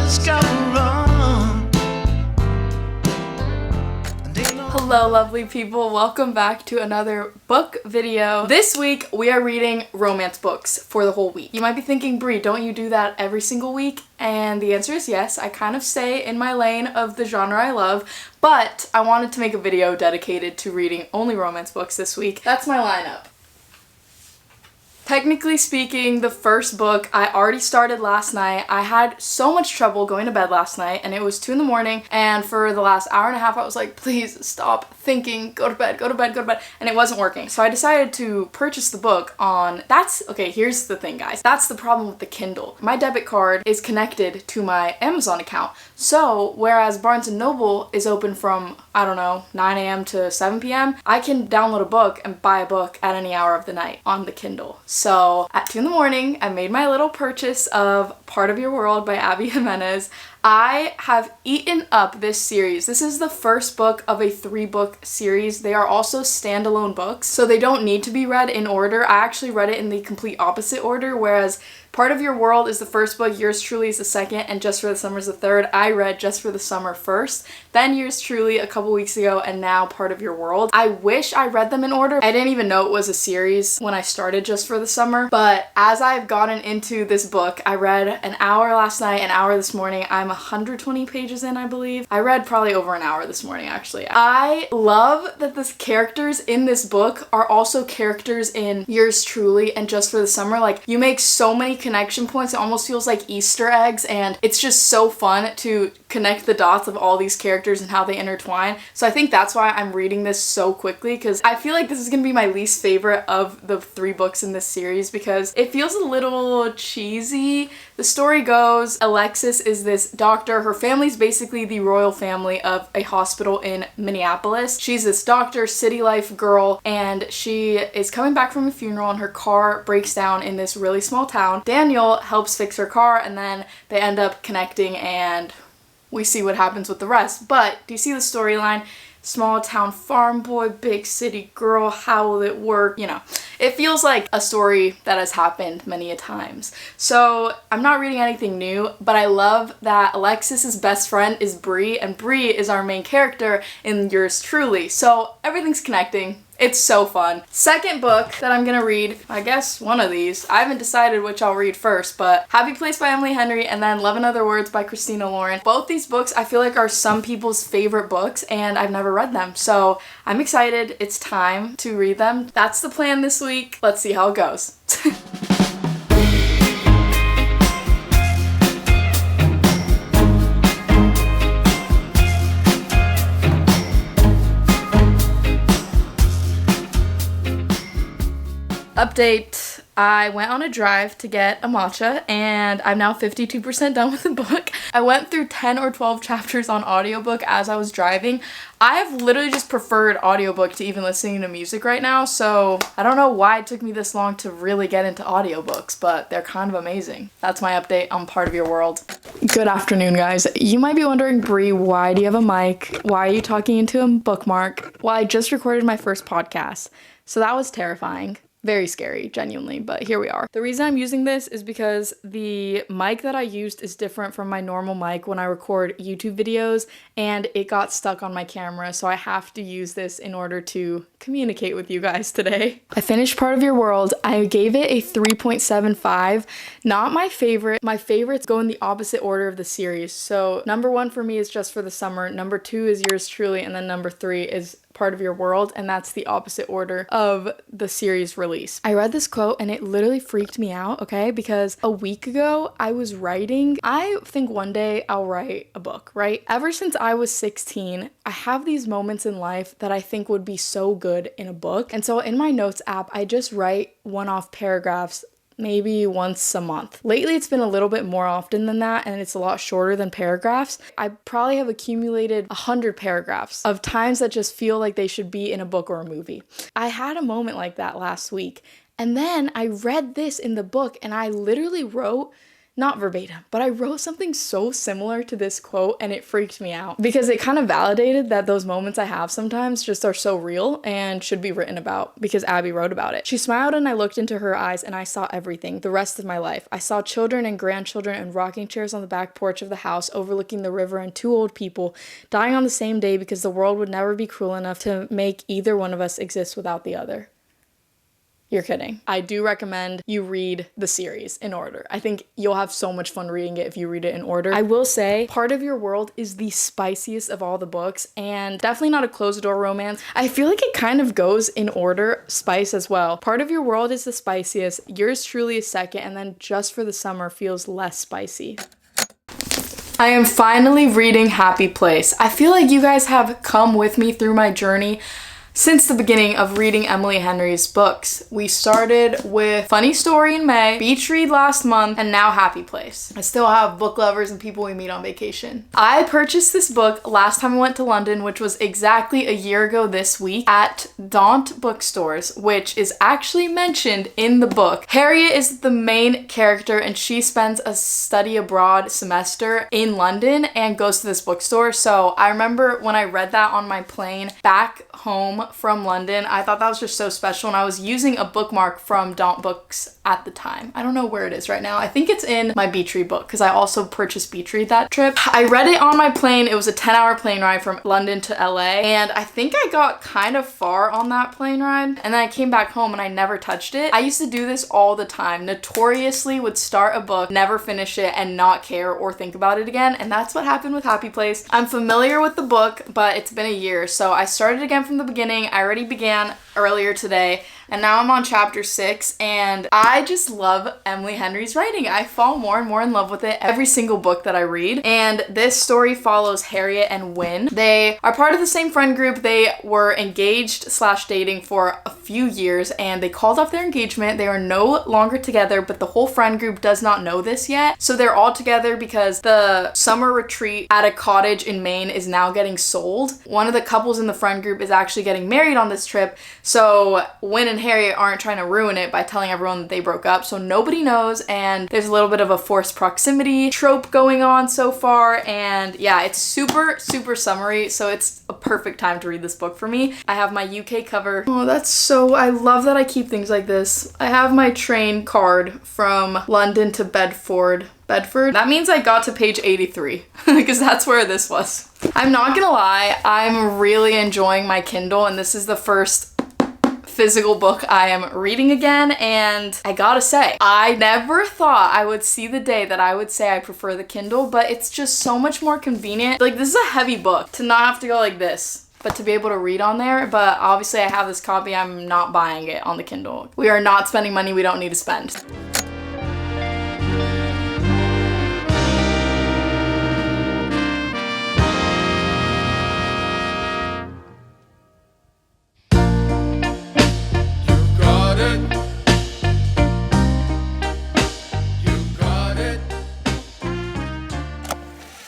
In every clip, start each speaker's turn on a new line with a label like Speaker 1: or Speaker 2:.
Speaker 1: just gotta run.
Speaker 2: Hello lovely people, welcome back to another book video. This week we are reading romance books for the whole week. You might be thinking, Brie, don't you do that every single week? And the answer is yes, I kind of stay in my lane of the genre I love, but I wanted to make a video dedicated to reading only romance books this week. That's my lineup. Technically speaking, the first book I already started last night. I had so much trouble going to bed last night and it was 2 a.m. and for the last hour and a half I was like, please stop thinking, go to bed, go to bed, go to bed, and it wasn't working. So I decided to purchase the book on, okay, here's the thing guys, that's the problem with the Kindle. My debit card is connected to my Amazon account. So whereas Barnes & Noble is open from, I don't know, 9 a.m. to 7 p.m., I can download a book and buy a book at any hour of the night on the Kindle. So at 2 a.m, I made my little purchase of Part of Your World by Abby Jimenez. I have eaten up this series. This is the first book of a 3-book series. They are also standalone books, so they don't need to be read in order. I actually read it in the complete opposite order, whereas Part of Your World is the first book, Yours Truly is the second, and Just for the Summer is the third. I read Just for the Summer first, then Yours Truly a couple weeks ago, and now Part of Your World. I wish I read them in order. I didn't even know it was a series when I started Just for the Summer, but as I've gotten into this book, I read an hour last night, an hour this morning. I'm 120 pages in, I believe. I read probably over an hour this morning, actually. I love that the characters in this book are also characters in Yours Truly and Just for the Summer. Like, you make so many connection points. It almost feels like Easter eggs, and it's just so fun to connect the dots of all these characters and how they intertwine. So I think that's why I'm reading this so quickly, because I feel like this is gonna be my least favorite of the 3 books in this series because it feels a little cheesy. The story goes, Alexis is this doctor. Her family's basically the royal family of a hospital in Minneapolis. She's this doctor, city life girl, and she is coming back from a funeral and her car breaks down in this really small town. Daniel helps fix her car and then they end up connecting and we see what happens with the rest. But do you see the storyline? Small town farm boy, big city girl, how will it work? You know, it feels like a story that has happened many a times. So I'm not reading anything new, but I love that Alexis's best friend is Bree, and Bree is our main character in Yours Truly. So everything's connecting. It's so fun. Second book that I'm gonna read, I guess one of these. I haven't decided which I'll read first, but Happy Place by Emily Henry and then Love in Other Words by Christina Lauren. Both these books I feel like are some people's favorite books and I've never read them. So I'm excited. It's time to read them. That's the plan this week. Let's see how it goes. Update. I went on a drive to get a matcha and I'm now 52% done with the book. I went through 10 or 12 chapters on audiobook as I was driving. I have literally just preferred audiobook to even listening to music right now, so I don't know why it took me this long to really get into audiobooks, but they're kind of amazing. That's my update on Part of Your World. Good afternoon, guys. You might be wondering, Brie, why do you have a mic? Why are you talking into a bookmark? Well, I just recorded my first podcast, so that was terrifying. Very scary, genuinely, but here we are. The reason I'm using this is because the mic that I used is different from my normal mic when I record YouTube videos, and it got stuck on my camera, so I have to use this in order to communicate with you guys today. I finished Part of Your World. I gave it a 3.75. Not my favorite. My favorites go in the opposite order of the series. So number 1 for me is Just for the Summer, number 2 is Yours Truly, and then number 3 is Part of Your World, and that's the opposite order of the series release. I read this quote and it literally freaked me out, okay? Because a week ago I was writing. I think one day I'll write a book, right? Ever since I was 16, I have these moments in life that I think would be so good in a book. And so in my notes app, I just write one-off paragraphs maybe once a month. Lately, it's been a little bit more often than that, and it's a lot shorter than paragraphs. I probably have accumulated 100 paragraphs of times that just feel like they should be in a book or a movie. I had a moment like that last week, and then I read this in the book, and I literally wrote not verbatim, but I wrote something so similar to this quote and it freaked me out because it kind of validated that those moments I have sometimes just are so real and should be written about because Abby wrote about it. She smiled and I looked into her eyes and I saw everything, the rest of my life. I saw children and grandchildren and rocking chairs on the back porch of the house overlooking the river and two old people dying on the same day because the world would never be cruel enough to make either one of us exist without the other. You're kidding. I do recommend you read the series in order. I think you'll have so much fun reading it if you read it in order. I will say, Part of Your World is the spiciest of all the books and definitely not a closed-door romance. I feel like it kind of goes in order, spice as well. Part of Your World is the spiciest, Yours Truly is second, and then Just for the Summer feels less spicy. I am finally reading Happy Place. I feel like you guys have come with me through my journey since the beginning of reading Emily Henry's books. We started with Funny Story in May, Beach Read last month, and now Happy Place. I still have book lovers and people we meet on vacation. I purchased this book last time I went to London, which was exactly a year ago this week, at Daunt bookstores, which is actually mentioned in the book. Harriet is the main character and she spends a study abroad semester in London and goes to this bookstore. So I remember when I read that on my plane back home from London, I thought that was just so special, and I was using a bookmark from Daunt Books at the time. I don't know where it is right now. I think it's in my Beach Read book because I also purchased Beach Read that trip. I read it on my plane. It was a 10-hour plane ride from London to LA, and I think I got kind of far on that plane ride, and then I came back home and I never touched it. I used to do this all the time. Notoriously would start a book, never finish it, and not care or think about it again, and that's what happened with Happy Place. I'm familiar with the book, but it's been a year, so I started again from the beginning. I already began earlier today, and now I'm on chapter 6, and I just love Emily Henry's writing. I fall more and more in love with it every single book that I read, and this story follows Harriet and Wynne. They are part of the same friend group. They were engaged / dating for a few years, and they called off their engagement. They are no longer together, but the whole friend group does not know this yet. So they're all together because the summer retreat at a cottage in Maine is now getting sold. One of the couples in the friend group is actually getting married on this trip, so Wynne and Harriet aren't trying to ruin it by telling everyone that they broke up, so nobody knows, and there's a little bit of a forced proximity trope going on so far, and yeah, it's super summery, so it's a perfect time to read this book for me. I have my UK cover. Oh, that's so, I love that I keep things like this. I have my train card from London to Bedford. That means I got to page 83 because that's where this was. I'm not gonna lie, I'm really enjoying my Kindle, and this is the first physical book I am reading again, and I gotta say, I never thought I would see the day that I would say I prefer the Kindle, but it's just so much more convenient. Like, this is a heavy book to not have to go like this, but to be able to read on there. But obviously I have this copy, I'm not buying it on the Kindle. We are not spending money we don't need to spend.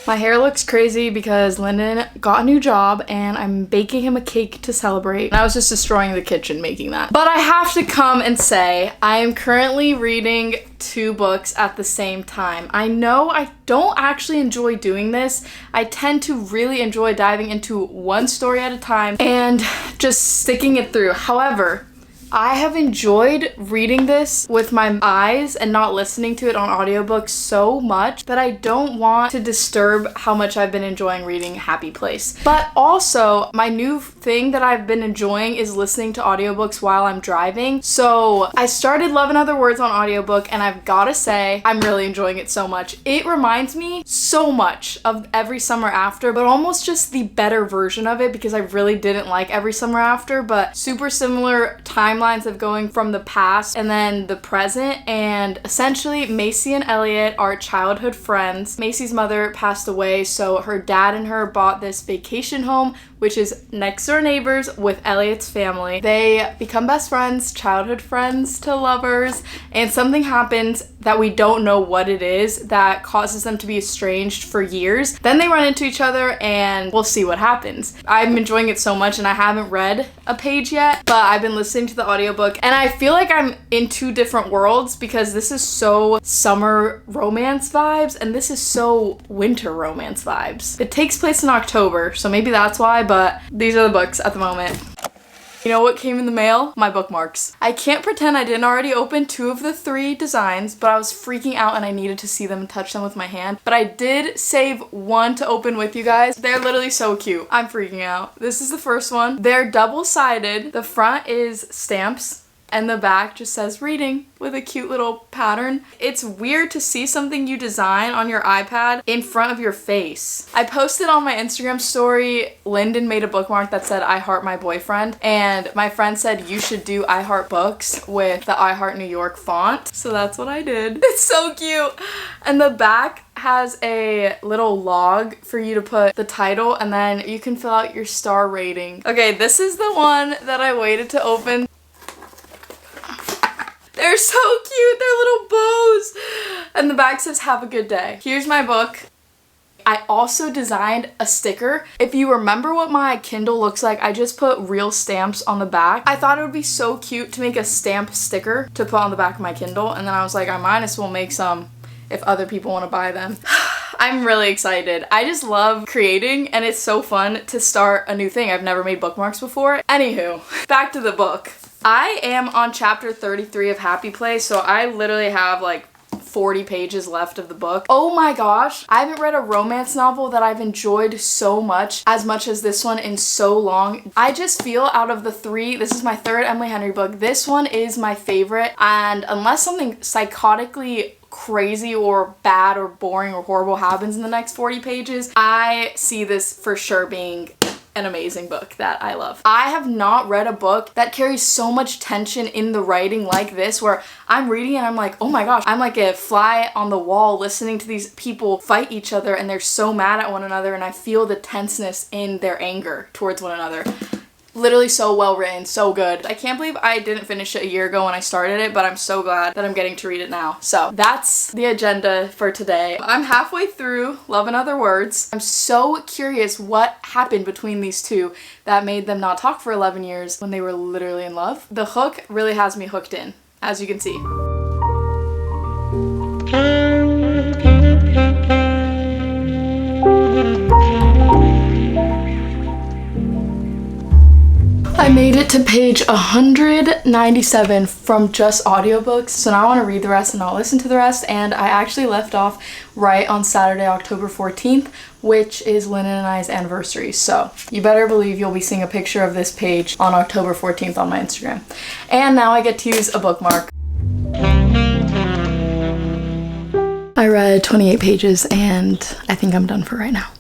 Speaker 2: My hair looks crazy because Lyndon got a new job and I'm baking him a cake to celebrate. And I was just destroying the kitchen making that. But I have to come and say, I am currently reading 2 books at the same time. I know I don't actually enjoy doing this. I tend to really enjoy diving into one story at a time and just sticking it through. However, I have enjoyed reading this with my eyes and not listening to it on audiobooks so much that I don't want to disturb how much I've been enjoying reading Happy Place. But also, my new thing that I've been enjoying is listening to audiobooks while I'm driving. So I started Love and Other Words on audiobook, and I've gotta say, I'm really enjoying it so much. It reminds me so much of Every Summer After, but almost just the better version of it because I really didn't like Every Summer After, but super similar timelines of going from the past and then the present. And essentially Macy and Elliot are childhood friends. Macy's mother passed away, so her dad and her bought this vacation home, which is next door neighbors with Elliot's family. They become best friends, childhood friends to lovers, and something happens that we don't know what it is that causes them to be estranged for years. Then they run into each other and we'll see what happens. I'm enjoying it so much and I haven't read a page yet, but I've been listening to the audiobook and I feel like I'm in two different worlds because this is so summer romance vibes and this is so winter romance vibes. It takes place in October, so maybe that's why, but these are the books at the moment. You know what came in the mail? My bookmarks. I can't pretend I didn't already open 2 of the 3 designs, but I was freaking out and I needed to see them and touch them with my hand. But I did save 1 to open with you guys. They're literally so cute. I'm freaking out. This is the first one. They're double-sided. The front is stamps and the back just says reading with a cute little pattern. It's weird to see something you design on your iPad in front of your face. I posted on my Instagram story, Lyndon made a bookmark that said I heart my boyfriend, and my friend said you should do I heart books with the I heart New York font. So that's what I did. It's so cute. And the back has a little log for you to put the title and then you can fill out your star rating. Okay, this is the one that I waited to open. They're so cute, they're little bows. And the back says, have a good day. Here's my book. I also designed a sticker. If you remember what my Kindle looks like, I just put real stamps on the back. I thought it would be so cute to make a stamp sticker to put on the back of my Kindle. And then I was like, I might as well make some if other people want to buy them. I'm really excited. I just love creating and it's so fun to start a new thing. I've never made bookmarks before. Anywho, back to the book. I am on chapter 33 of Happy Place, so I literally have like 40 pages left of the book. Oh my gosh, I haven't read a romance novel that I've enjoyed so much as this one in so long. I just feel out of the 3, this is my 3rd Emily Henry book, this one is my favorite, and unless something psychotically crazy or bad or boring or horrible happens in the next 40 pages, I see this for sure being an amazing book that I love. I have not read a book that carries so much tension in the writing like this, where I'm reading and I'm like, oh my gosh, I'm like a fly on the wall listening to these people fight each other and they're so mad at one another and I feel the tenseness in their anger towards one another. Literally so well written, so good. I can't believe I didn't finish it a year ago when I started it, but I'm so glad that I'm getting to read it now. So that's the agenda for today. I'm halfway through Love in Other Words. I'm so curious what happened between these two that made them not talk for 11 years when they were literally in love. The hook really has me hooked in, as you can see. I made it to page 197 from just audiobooks, so now I want to read the rest and not listen to the rest, and I actually left off right on Saturday, October 14th, which is Lyndon and I's anniversary, so you better believe you'll be seeing a picture of this page on October 14th on my Instagram. And now I get to use a bookmark. I read 28 pages and I think I'm done for right now.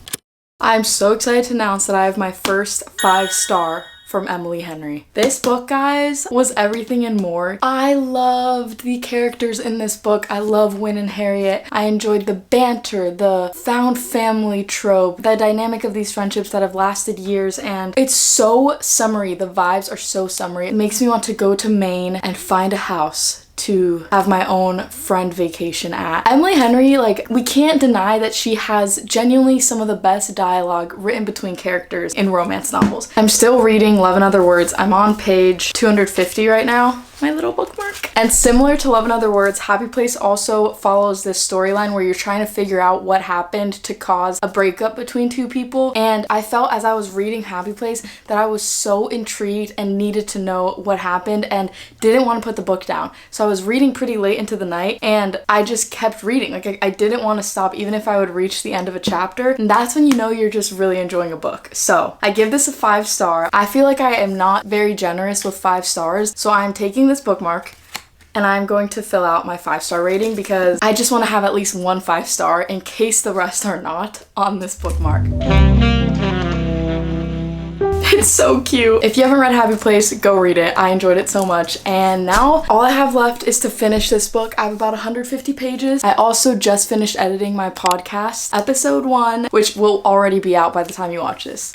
Speaker 2: I'm so excited to announce that I have my first 5-star from Emily Henry. This book, guys, was everything and more. I loved the characters in this book. I love Win and Harriet. I enjoyed the banter, the found family trope, the dynamic of these friendships that have lasted years, and it's so summery. The vibes are so summery. It makes me want to go to Maine and find a house to have my own friend vacation at. Emily Henry, like, we can't deny that she has genuinely some of the best dialogue written between characters in romance novels. I'm still reading Love in Other Words. I'm on page 250 right now. My little bookmark. And similar to Love in Other Words, Happy Place also follows this storyline where you're trying to figure out what happened to cause a breakup between 2 people. And I felt as I was reading Happy Place that I was so intrigued and needed to know what happened and didn't want to put the book down. So I was reading pretty late into the night and I just kept reading. Like, I didn't want to stop even if I would reach the end of a chapter. And that's when you know you're just really enjoying a book. So I give this a 5-star. I feel like I am not very generous with 5 stars. So I'm taking this bookmark and I'm going to fill out my 5-star rating because I just want to have at least 1 5-star in case the rest are not on this bookmark. It's so cute. If you haven't read Happy Place, go read it. I enjoyed it so much. And now all I have left is to finish this book. I have about 150 pages. I also just finished editing my podcast, episode 1, which will already be out by the time you watch this.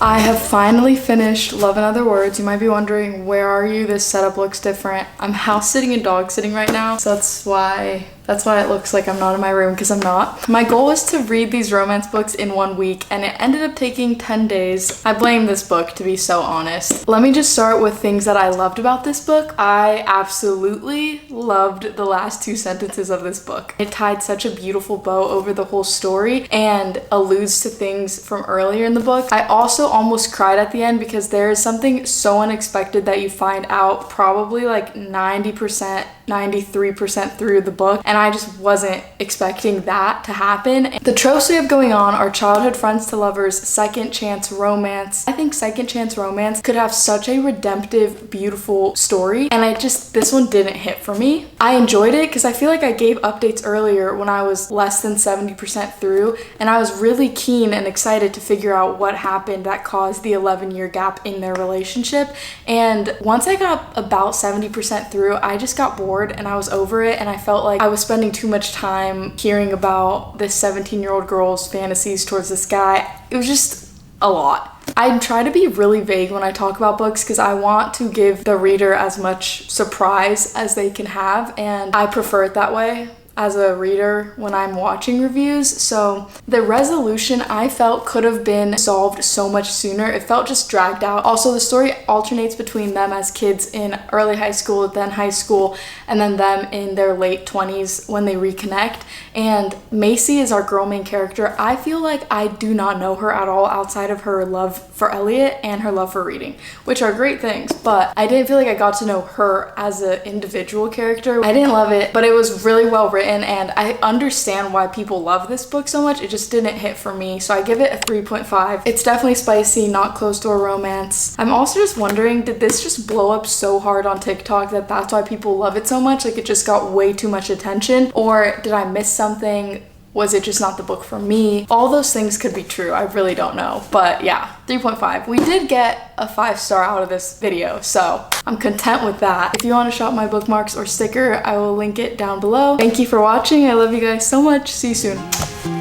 Speaker 2: I have finally finished Love and Other Words. You might be wondering, where are you? This setup looks different. I'm house sitting and dog sitting right now, so that's why it looks like I'm not in my room, because I'm not. My goal was to read these romance books in 1 week, and it ended up taking 10 days. I blame this book, to be so honest. Let me just start with things that I loved about this book. I absolutely loved the last 2 sentences of this book. It tied such a beautiful bow over the whole story and alludes to things from earlier in the book. I also almost cried at the end because there is something so unexpected that you find out probably like 90%, 93% through the book, and I just wasn't expecting that to happen. The tropes we have going on are childhood friends to lovers, second chance romance. I think second chance romance could have such a redemptive, beautiful story, and this one didn't hit for me. I enjoyed it because I feel like I gave updates earlier when I was less than 70% through, and I was really keen and excited to figure out what happened that caused the 11-year gap in their relationship. And once I got about 70% through, I just got bored and I was over it, and I felt like I was spending too much time hearing about this 17-year-old girl's fantasies towards this guy. It was just a lot. I try to be really vague when I talk about books because I want to give the reader as much surprise as they can have, and I prefer it that way as a reader when I'm watching reviews. So the resolution I felt could have been solved so much sooner. It felt just dragged out. Also, the story alternates between them as kids in early high school, then high school, and then them in their late 20s when they reconnect. And Macy is our girl main character. I feel like I do not know her at all outside of her love for Elliot and her love for reading, which are great things, but I didn't feel like I got to know her as an individual character. I didn't love it, but it was really well written, and I understand why people love this book so much. It just didn't hit for me, so I give it a 3.5. It's definitely spicy, not closed door romance. I'm also just wondering, did this just blow up so hard on TikTok that that's why people love it so much? Like, it just got way too much attention, or did I miss something? Was it just not the book for me? All those things could be true. I really don't know. But yeah, 3.5. We did get a 5-star out of this video, so I'm content with that. If you want to shop my bookmarks or sticker, I will link it down below. Thank you for watching. I love you guys so much. See you soon.